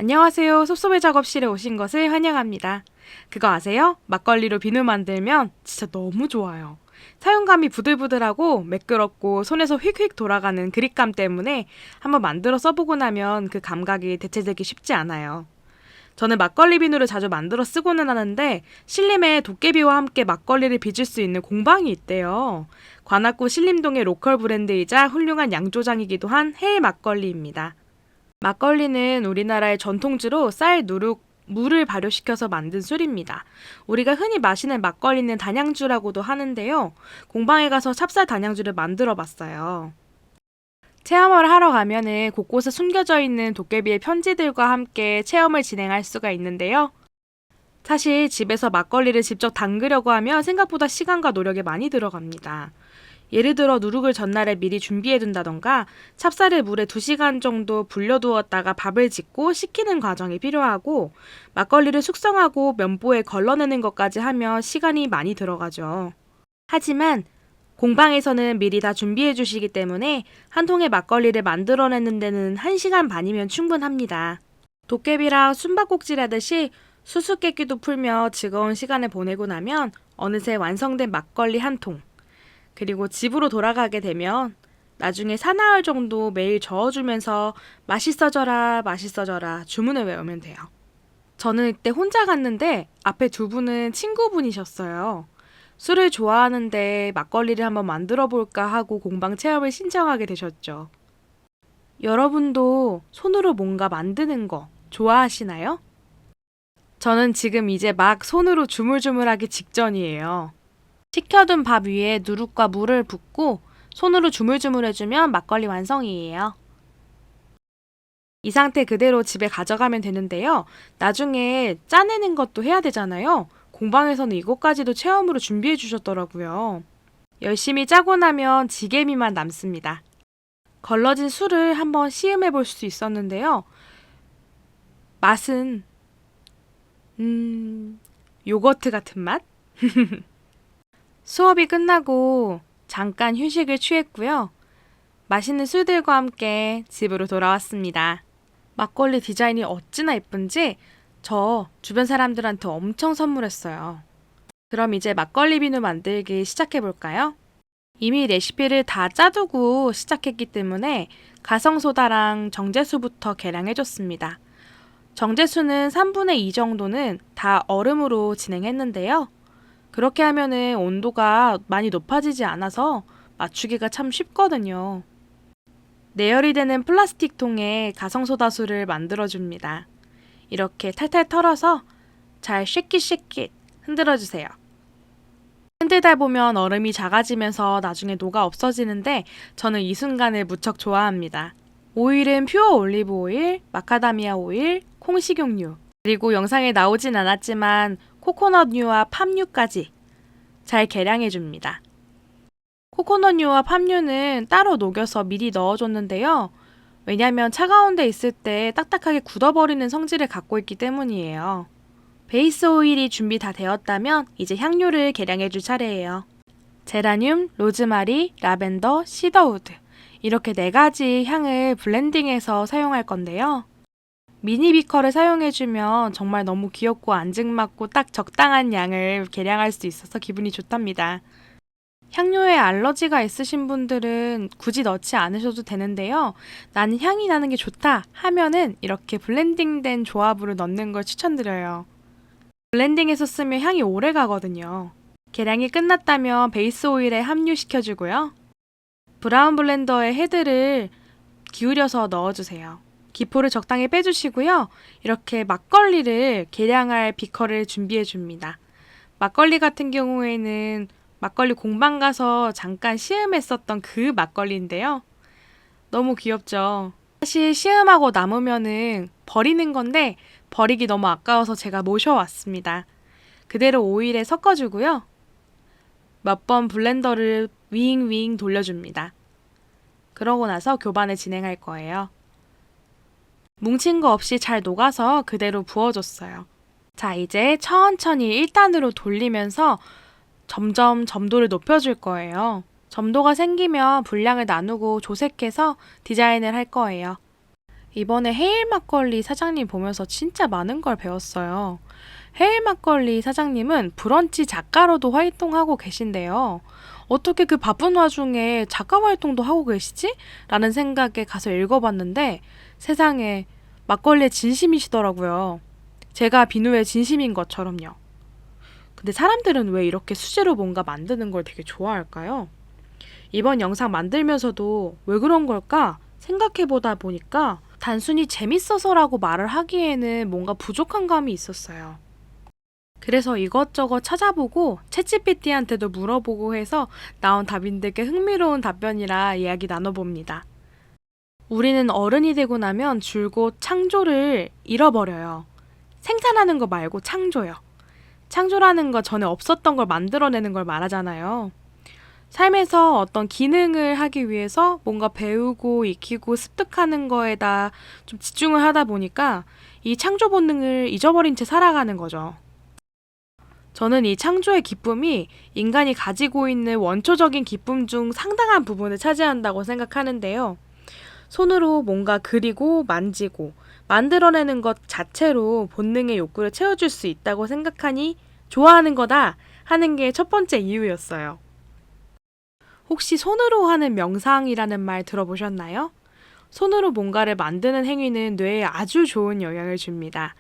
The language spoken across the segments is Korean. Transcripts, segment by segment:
안녕하세요. 섭섭의 작업실에 오신 것을 환영합니다. 그거 아세요? 막걸리로 비누 만들면 진짜 너무 좋아요. 사용감이 부들부들하고 매끄럽고 손에서 휙휙 돌아가는 그립감 때문에 한번 만들어 써보고 나면 그 감각이 대체되기 쉽지 않아요. 저는 막걸리 비누를 자주 만들어 쓰고는 하는데 신림에 도깨비와 함께 막걸리를 빚을 수 있는 공방이 있대요. 관악구 신림동의 로컬 브랜드이자 훌륭한 양조장이기도 한 헬 막걸리입니다. 막걸리는 우리나라의 전통주로 쌀, 누룩, 물을 발효시켜서 만든 술입니다. 우리가 흔히 마시는 막걸리는 단양주라고도 하는데요. 공방에 가서 찹쌀 단양주를 만들어 봤어요. 체험을 하러 가면은 곳곳에 숨겨져 있는 도깨비의 편지들과 함께 체험을 진행할 수가 있는데요. 사실 집에서 막걸리를 직접 담그려고 하면 생각보다 시간과 노력이 많이 들어갑니다. 예를 들어 누룩을 전날에 미리 준비해 둔다던가 찹쌀을 물에 2시간 정도 불려두었다가 밥을 짓고 식히는 과정이 필요하고 막걸리를 숙성하고 면보에 걸러내는 것까지 하면 시간이 많이 들어가죠. 하지만 공방에서는 미리 다 준비해 주시기 때문에 한 통의 막걸리를 만들어내는 데는 1시간 반이면 충분합니다. 도깨비랑 숨바꼭질하듯이 수수께끼도 풀며 즐거운 시간을 보내고 나면 어느새 완성된 막걸리 한 통, 그리고 집으로 돌아가게 되면 나중에 사나흘 정도 매일 저어주면서 맛있어져라 맛있어져라 주문을 외우면 돼요. 저는 이때 혼자 갔는데 앞에 두 분은 친구분이셨어요. 술을 좋아하는데 막걸리를 한번 만들어 볼까 하고 공방 체험을 신청하게 되셨죠. 여러분도 손으로 뭔가 만드는 거 좋아하시나요? 저는 지금 이제 막 손으로 주물주물하기 직전이에요. 식혀둔 밥 위에 누룩과 물을 붓고 손으로 주물주물 해주면 막걸리 완성이에요. 이 상태 그대로 집에 가져가면 되는데요. 나중에 짜내는 것도 해야 되잖아요. 공방에서는 이것까지도 체험으로 준비해 주셨더라고요. 열심히 짜고 나면 지게미만 남습니다. 걸러진 술을 한번 시음해 볼 수 있었는데요. 맛은 요거트 같은 맛? 수업이 끝나고 잠깐 휴식을 취했고요. 맛있는 술들과 함께 집으로 돌아왔습니다. 막걸리 디자인이 어찌나 예쁜지 저 주변 사람들한테 엄청 선물했어요. 그럼 이제 막걸리 비누 만들기 시작해 볼까요? 이미 레시피를 다 짜두고 시작했기 때문에 가성소다랑 정제수부터 계량해 줬습니다. 정제수는 3분의 2 정도는 다 얼음으로 진행했는데요. 그렇게 하면은 온도가 많이 높아지지 않아서 맞추기가 참 쉽거든요. 내열이 되는 플라스틱 통에 가성소다수를 만들어줍니다. 이렇게 탈탈 털어서 잘 쉐킷쉐킷 흔들어주세요. 흔들다 보면 얼음이 작아지면서 나중에 녹아 없어지는데 저는 이 순간을 무척 좋아합니다. 오일은 퓨어 올리브 오일, 마카다미아 오일, 콩식용유, 그리고 영상에 나오진 않았지만 코코넛유와 팜유까지 잘 계량해줍니다. 코코넛유와 팜유는 따로 녹여서 미리 넣어줬는데요. 왜냐면 차가운 데 있을 때 딱딱하게 굳어버리는 성질을 갖고 있기 때문이에요. 베이스 오일이 준비 다 되었다면 이제 향료를 계량해줄 차례예요. 제라늄, 로즈마리, 라벤더, 시더우드 이렇게 4가지 향을 블렌딩해서 사용할 건데요. 미니 비커를 사용해주면 정말 너무 귀엽고 앙증맞고 딱 적당한 양을 계량할 수 있어서 기분이 좋답니다. 향료에 알러지가 있으신 분들은 굳이 넣지 않으셔도 되는데요. 나는 향이 나는 게 좋다 하면은 이렇게 블렌딩된 조합으로 넣는 걸 추천드려요. 블렌딩해서 쓰면 향이 오래 가거든요. 계량이 끝났다면 베이스 오일에 함유시켜주고요. 브라운 블렌더의 헤드를 기울여서 넣어주세요. 기포를 적당히 빼주시고요. 이렇게 막걸리를 계량할 비커를 준비해줍니다. 막걸리 같은 경우에는 막걸리 공방 가서 잠깐 시음했었던 그 막걸리인데요. 너무 귀엽죠? 사실 시음하고 남으면은 버리는 건데 버리기 너무 아까워서 제가 모셔왔습니다. 그대로 오일에 섞어주고요. 몇 번 블렌더를 윙윙 돌려줍니다. 그러고 나서 교반을 진행할 거예요. 뭉친 거 없이 잘 녹아서 그대로 부어줬어요. 자, 이제 천천히 1단으로 돌리면서 점점 점도를 높여줄 거예요. 점도가 생기면 분량을 나누고 조색해서 디자인을 할 거예요. 이번에 헤일 막걸리 사장님 보면서 진짜 많은 걸 배웠어요. 헤일 막걸리 사장님은 브런치 작가로도 활동하고 계신데요. 어떻게 그 바쁜 와중에 작가 활동도 하고 계시지? 라는 생각에 가서 읽어봤는데 세상에 막걸리에 진심이시더라고요. 제가 비누의 진심인 것처럼요. 근데 사람들은 왜 이렇게 수제로 뭔가 만드는 걸 되게 좋아할까요? 이번 영상 만들면서도 왜 그런 걸까 생각해보다 보니까 단순히 재밌어서라고 말을 하기에는 뭔가 부족한 감이 있었어요. 그래서 이것저것 찾아보고 챗GPT한테도 물어보고 해서 나온 답인데 꽤 흥미로운 답변이라 이야기 나눠봅니다. 우리는 어른이 되고 나면 줄곧 창조를 잃어버려요. 생산하는 거 말고 창조요. 창조라는 거 전에 없었던 걸 만들어내는 걸 말하잖아요. 삶에서 어떤 기능을 하기 위해서 뭔가 배우고 익히고 습득하는 거에다 좀 집중을 하다 보니까 이 창조 본능을 잊어버린 채 살아가는 거죠. 저는 이 창조의 기쁨이 인간이 가지고 있는 원초적인 기쁨 중 상당한 부분을 차지한다고 생각하는데요. 손으로 뭔가 그리고 만지고 만들어내는 것 자체로 본능의 욕구를 채워줄 수 있다고 생각하니 좋아하는 거다 하는 게 첫 번째 이유였어요. 혹시 손으로 하는 명상이라는 말 들어보셨나요? 손으로 뭔가를 만드는 행위는 뇌에 아주 좋은 영향을 줍니다.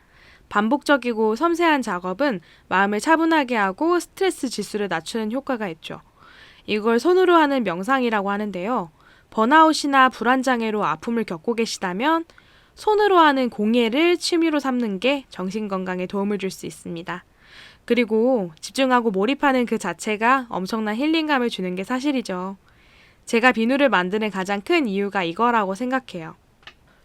반복적이고 섬세한 작업은 마음을 차분하게 하고 스트레스 지수를 낮추는 효과가 있죠. 이걸 손으로 하는 명상이라고 하는데요. 번아웃이나 불안장애로 아픔을 겪고 계시다면 손으로 하는 공예를 취미로 삼는 게 정신건강에 도움을 줄 수 있습니다. 그리고 집중하고 몰입하는 그 자체가 엄청난 힐링감을 주는 게 사실이죠. 제가 비누를 만드는 가장 큰 이유가 이거라고 생각해요.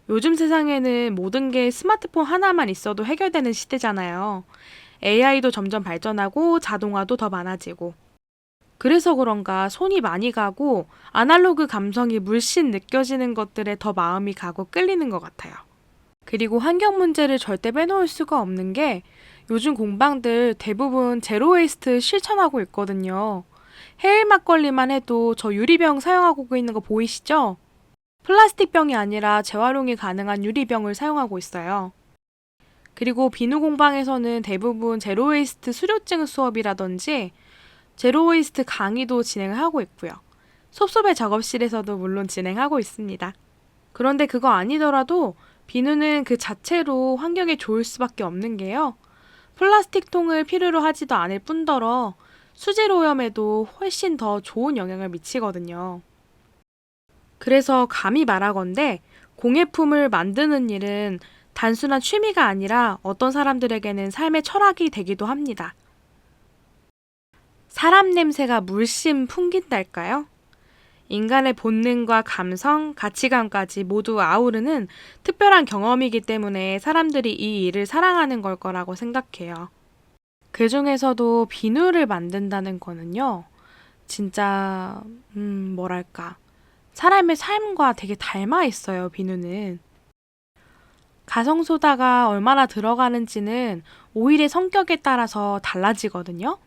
요즘 세상에는 모든 게 스마트폰 하나만 있어도 해결되는 시대잖아요. AI도 점점 발전하고 자동화도 더 많아지고. 그래서 그런가 손이 많이 가고 아날로그 감성이 물씬 느껴지는 것들에 더 마음이 가고 끌리는 것 같아요. 그리고 환경 문제를 절대 빼놓을 수가 없는 게 요즘 공방들 대부분 제로 웨이스트 실천하고 있거든요. 해일 막걸리만 해도 저 유리병 사용하고 있는 거 보이시죠? 플라스틱 병이 아니라 재활용이 가능한 유리병을 사용하고 있어요. 그리고 비누 공방에서는 대부분 제로 웨이스트 수료증 수업이라든지 제로 웨이스트 강의도 진행을 하고 있고요. 섭섭의 작업실에서도 물론 진행하고 있습니다. 그런데 그거 아니더라도 비누는 그 자체로 환경에 좋을 수밖에 없는 게요. 플라스틱 통을 필요로 하지도 않을 뿐더러 수질 오염에도 훨씬 더 좋은 영향을 미치거든요. 그래서 감히 말하건대 공예품을 만드는 일은 단순한 취미가 아니라 어떤 사람들에게는 삶의 철학이 되기도 합니다. 사람 냄새가 물씬 풍긴달까요? 인간의 본능과 감성, 가치관까지 모두 아우르는 특별한 경험이기 때문에 사람들이 이 일을 사랑하는 걸 거라고 생각해요. 그 중에서도 비누를 만든다는 거는요, 진짜, 뭐랄까. 사람의 삶과 되게 닮아 있어요, 비누는. 가성소다가 얼마나 들어가는지는 오일의 성격에 따라서 달라지거든요.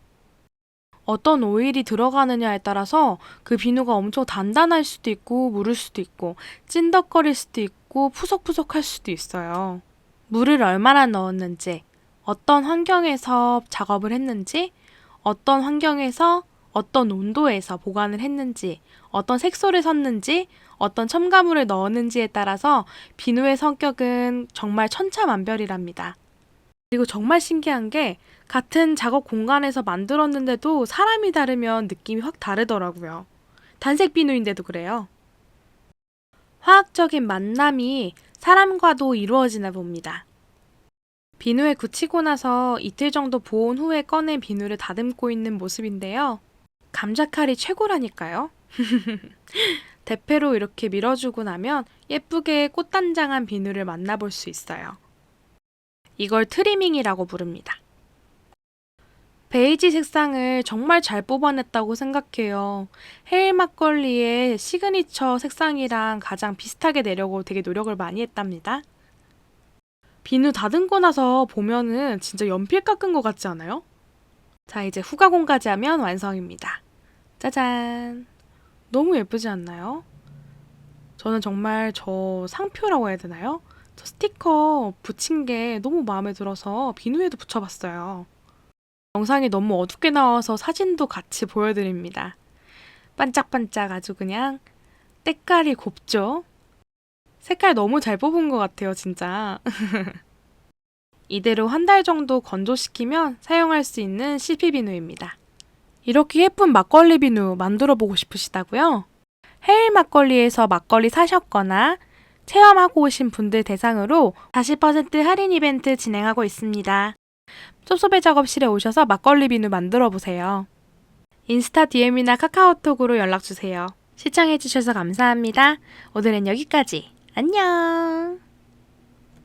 어떤 오일이 들어가느냐에 따라서 그 비누가 엄청 단단할 수도 있고 무를 수도 있고 찐덕거릴 수도 있고 푸석푸석할 수도 있어요. 물을 얼마나 넣었는지, 어떤 환경에서 작업을 했는지, 어떤 환경에서 어떤 온도에서 보관을 했는지, 어떤 색소를 썼는지, 어떤 첨가물을 넣었는지에 따라서 비누의 성격은 정말 천차만별이랍니다. 그리고 정말 신기한 게 같은 작업 공간에서 만들었는데도 사람이 다르면 느낌이 확 다르더라고요. 단색 비누인데도 그래요. 화학적인 만남이 사람과도 이루어지나 봅니다. 비누에 굳히고 나서 이틀 정도 보온 후에 꺼낸 비누를 다듬고 있는 모습인데요. 감자칼이 최고라니까요. 대패로 이렇게 밀어주고 나면 예쁘게 꽃단장한 비누를 만나볼 수 있어요. 이걸 트리밍이라고 부릅니다. 베이지 색상을 정말 잘 뽑아냈다고 생각해요. 헤일 막걸리의 시그니처 색상이랑 가장 비슷하게 내려고 되게 노력을 많이 했답니다. 비누 다듬고 나서 보면은 진짜 연필 깎은 것 같지 않아요? 자, 이제 후가공까지 하면 완성입니다. 짜잔! 너무 예쁘지 않나요? 저는 정말 저 상표라고 해야 되나요? 저 스티커 붙인 게 너무 마음에 들어서 비누에도 붙여봤어요. 영상이 너무 어둡게 나와서 사진도 같이 보여드립니다. 반짝반짝 아주 그냥 때깔이 곱죠? 색깔 너무 잘 뽑은 것 같아요, 진짜. 이대로 한 달 정도 건조시키면 사용할 수 있는 CP 비누입니다. 이렇게 예쁜 막걸리 비누 만들어 보고 싶으시다고요? 해일 막걸리에서 막걸리 사셨거나 체험하고 오신 분들 대상으로 40% 할인 이벤트 진행하고 있습니다. 섭섭의 작업실에 오셔서 막걸리 비누 만들어 보세요. 인스타 DM이나 카카오톡으로 연락주세요. 시청해주셔서 감사합니다. 오늘은 여기까지. 안녕!